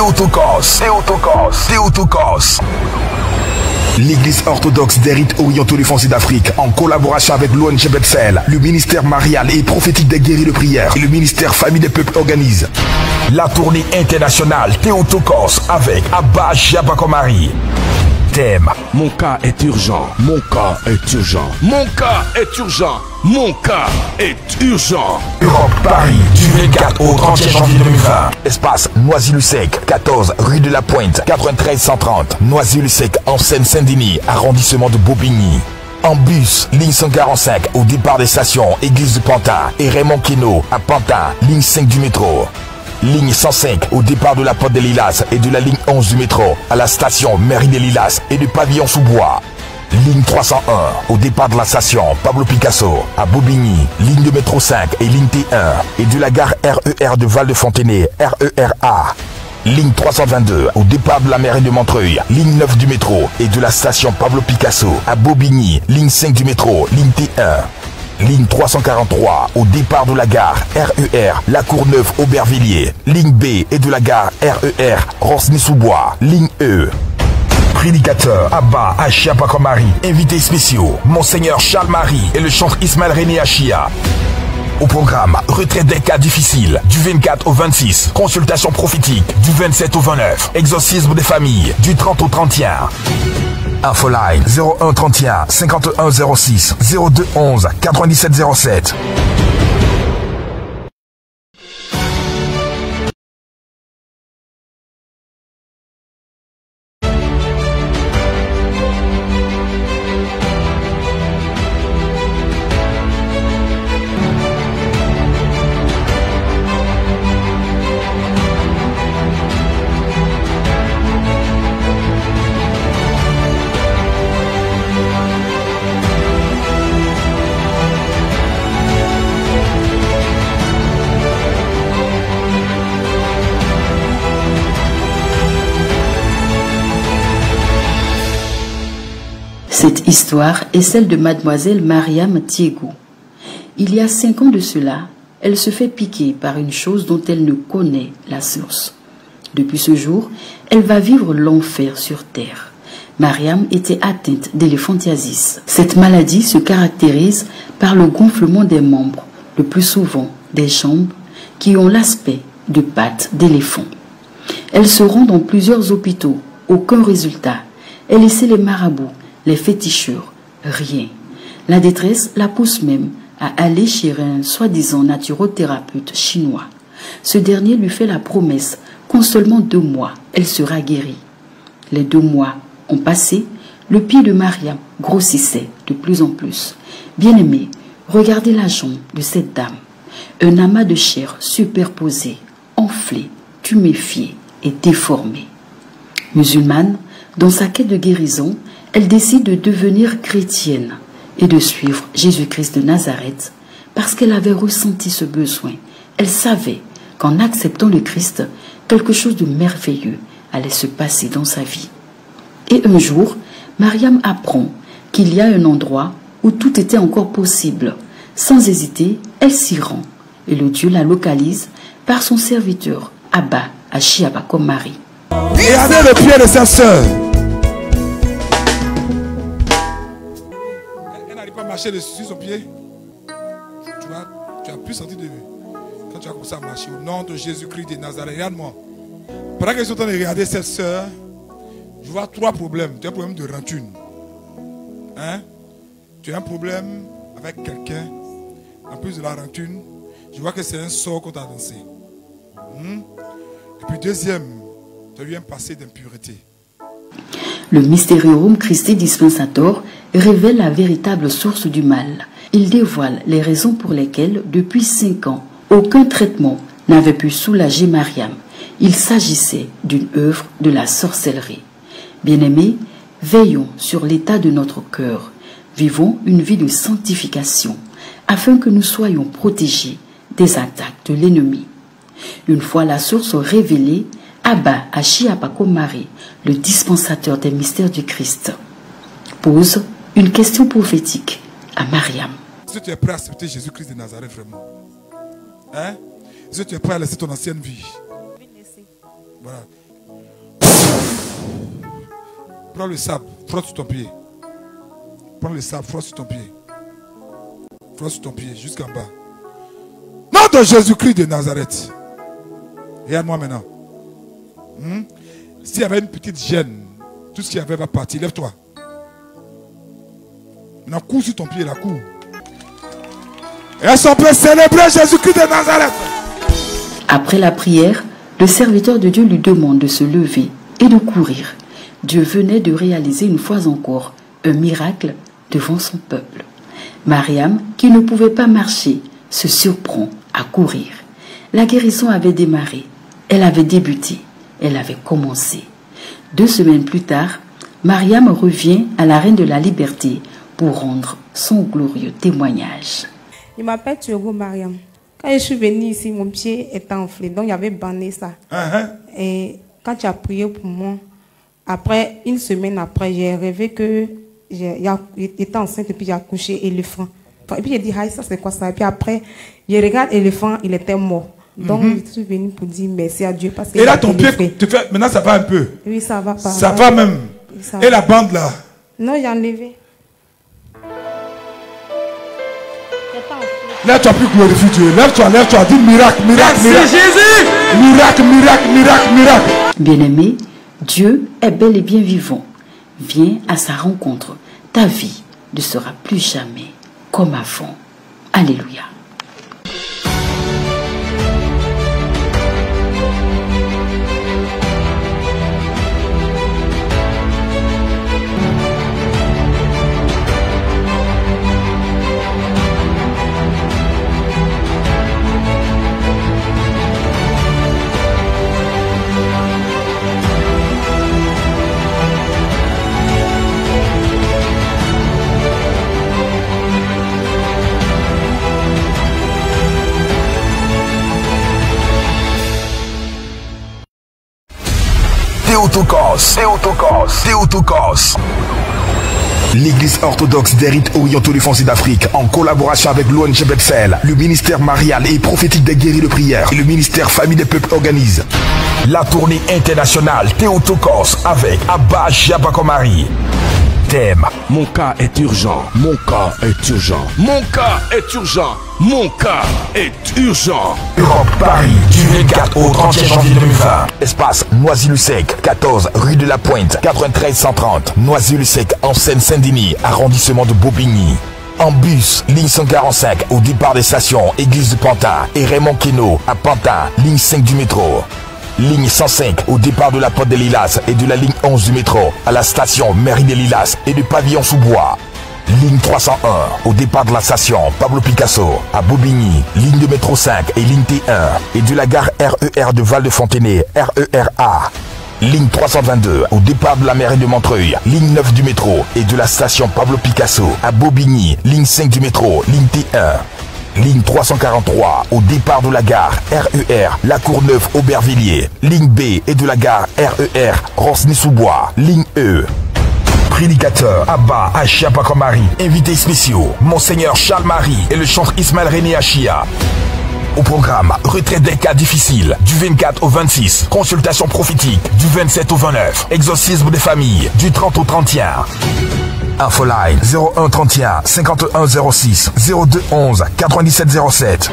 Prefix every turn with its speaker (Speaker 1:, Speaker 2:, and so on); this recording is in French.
Speaker 1: Théotokos. L'église orthodoxe des rites orientaux des Français d'Afrique, en collaboration avec l'ONG Bethel, le ministère marial et prophétique des guéris de prière et le ministère famille des peuples organise la tournée internationale Théotokos avec Abba Jabakomari. Thème:
Speaker 2: mon cas est urgent, mon cas est urgent, mon cas est urgent, mon cas est urgent.
Speaker 1: Europe, Paris, du 24 au 30 janvier 2020. Espace Noisy-le-Sec, 14 rue de la Pointe, 93 130. Noisy-le-Sec en Seine-Saint-Denis, arrondissement de Bobigny. En bus, ligne 145 au départ des stations Église de Pantin et Raymond Queneau à Pantin, ligne 5 du métro. Ligne 105 au départ de la Porte des Lilas et de la ligne 11 du métro à la station Mairie des Lilas et de Pavillon-sous-Bois. Ligne 301 au départ de la station Pablo Picasso à Bobigny, ligne de métro 5 et ligne T1 et de la gare RER de Val-de-Fontenay, RER-A. Ligne 322 au départ de la mairie de Montreuil, ligne 9 du métro et de la station Pablo Picasso à Bobigny, ligne 5 du métro, ligne T1. Ligne 343 au départ de la gare RER La Courneuve Aubervilliers, ligne B et de la gare RER Rosny-sous-Bois, ligne E. Prédicateur Abba Achiapakomari. Invités spéciaux Monseigneur Charles Marie et le chantre Ismaël René Achia. Au programme, retraite des cas difficiles du 24 au 26, consultation prophétique du 27 au 29, exorcisme des familles du 30 au 31. Infoline 01 31 51 06 02 11 97 07.
Speaker 3: Cette histoire est celle de mademoiselle Mariam Thiégou. Il y a 5 ans de cela, elle se fait piquer par une chose dont elle ne connaît la source. Depuis ce jour, elle va vivre l'enfer sur terre. Mariam était atteinte d'éléphantiasis. Cette maladie se caractérise par le gonflement des membres, le plus souvent des jambes, qui ont l'aspect de pattes d'éléphant. Elle se rend dans plusieurs hôpitaux, aucun résultat. Elle essaie les marabouts, les fétichures, rien. La détresse la pousse même à aller chez un soi-disant naturothérapeute chinois. Ce dernier lui fait la promesse qu'en seulement 2 mois, elle sera guérie. Les 2 mois ont passé, le pied de Mariam grossissait de plus en plus. Bien-aimé, regardez la jambe de cette dame. Un amas de chair superposé, enflé, tuméfié et déformé. Musulmane, dans sa quête de guérison, elle décide de devenir chrétienne et de suivre Jésus-Christ de Nazareth parce qu'elle avait ressenti ce besoin. Elle savait qu'en acceptant le Christ, quelque chose de merveilleux allait se passer dans sa vie. Et un jour, Mariam apprend qu'il y a un endroit où tout était encore possible. Sans hésiter, elle s'y rend et le Dieu la localise par son serviteur Abba Achiapakomari.
Speaker 4: Regardez le pied de sa sœur. Elle n'arrive pas à marcher sur son pied. Tu as plus senti de quand tu as commencé à marcher au nom de Jésus-Christ de Nazareth. Regarde-moi. Pendant que je suis en train de regarder cette sœur, je vois 3 problèmes. Tu as un problème de rancune. Hein? Tu as un problème avec quelqu'un. En plus de la rancune, je vois que c'est un sort qu'on t'a dansé. Et puis deuxième, tu as eu un passé d'impureté.
Speaker 3: Le Mysterium Christi Dispensator révèle la véritable source du mal. Il dévoile les raisons pour lesquelles, depuis 5 ans, aucun traitement n'avait pu soulager Mariam. Il s'agissait d'une œuvre de la sorcellerie. Bien-aimés, veillons sur l'état de notre cœur. Vivons une vie de sanctification, afin que nous soyons protégés des attaques de l'ennemi. Une fois la source révélée, Abba Achiapakomari, le dispensateur des mystères du Christ, pose une question prophétique à Mariam.
Speaker 4: Est-ce que tu es prêt à accepter Jésus-Christ de Nazareth vraiment? Hein? Est-ce que tu es prêt à laisser ton ancienne vie? Voilà. Prends le sable, frotte sur ton pied. Prends le sable, frotte sur ton pied. Frotte sur ton pied, jusqu'en bas. Nom de Jésus-Christ de Nazareth. Regarde-moi maintenant. S'il y avait une petite gêne, tout ce qu'il y avait va partir. Lève-toi. Maintenant, cours sur ton pied, là, cours. Et est-ce qu'on peut célébrer Jésus-Christ de Nazareth?
Speaker 3: Après la prière, le serviteur de Dieu lui demande de se lever et de courir. Dieu venait de réaliser une fois encore un miracle devant son peuple. Mariam, qui ne pouvait pas marcher, se surprend à courir. La guérison avait démarré, elle avait débuté, elle avait commencé. 2 semaines plus tard, Mariam revient à la Reine de la Liberté pour rendre son glorieux témoignage.
Speaker 5: Je m'appelle Thiogo Mariam. Quand je suis venue ici, mon pied était enflé, donc il y avait banné ça. Et quand tu as prié pour moi, après, 1 semaine après, j'ai rêvé que j'étais enceinte et puis j'ai accouché éléphant. Et puis j'ai dit, ça c'est quoi ça? Et puis après, je regarde l'éléphant, il était mort. Donc je suis venue pour dire merci à Dieu. Parce que
Speaker 4: et là ton pied, maintenant ça va un peu?
Speaker 5: Oui, ça va pas.
Speaker 4: Ça va même? Ça et va. La bande là?
Speaker 5: Non, j'ai enlevé.
Speaker 4: Là tu as pu glorifier Dieu. Lève-toi, lève-toi, dis miracle, miracle,
Speaker 2: merci
Speaker 4: miracle.
Speaker 2: Jésus!
Speaker 4: Miracle, miracle, miracle, miracle.
Speaker 3: Bien-aimé, Dieu est bel et bien vivant. Viens à sa rencontre. Ta vie ne sera plus jamais comme avant. Alléluia.
Speaker 1: Théotokos. L'église orthodoxe des rites orientaux du Foncier d'Afrique, en collaboration avec l'ONG Bethel, le ministère marial et prophétique des guéris de prière et le ministère Famille des Peuples organise la tournée internationale Théotokos avec Abba Jabakomari. Thème:
Speaker 2: mon cas est urgent, mon cas est urgent, mon cas est urgent, mon cas est urgent.
Speaker 1: Europe, Paris, du 24 au 30 janvier 2020. Espace Noisy-le-Sec, 14 rue de la Pointe, 93 130. Noisy-le-Sec en Seine-Saint-Denis, arrondissement de Bobigny. En bus, ligne 145 au départ des stations Église du Pantin et Raymond Queneau à Pantin, ligne 5 du métro. Ligne 105 au départ de la Porte des Lilas et de la ligne 11 du métro à la station Mairie des Lilas et du pavillon sous bois. Ligne 301 au départ de la station Pablo Picasso à Bobigny, ligne de métro 5 et ligne T1 et de la gare RER de Val-de-Fontenay, RERA. Ligne 322 au départ de la mairie de Montreuil, ligne 9 du métro et de la station Pablo Picasso à Bobigny, ligne 5 du métro, ligne T1. Ligne 343 au départ de la gare RER La Courneuve Aubervilliers, ligne B et de la gare RER Rosny-sous-Bois, ligne E. Prédicateur Abba Achiapakomari. Invités spéciaux Monseigneur Charles Marie et le chantre Ismaël René Achia. Au programme, retraite des cas difficiles du 24 au 26, consultation prophétique du 27 au 29, exorcisme des familles du 30 au 31. Infoline 01 31 51 06 02 11 97 07.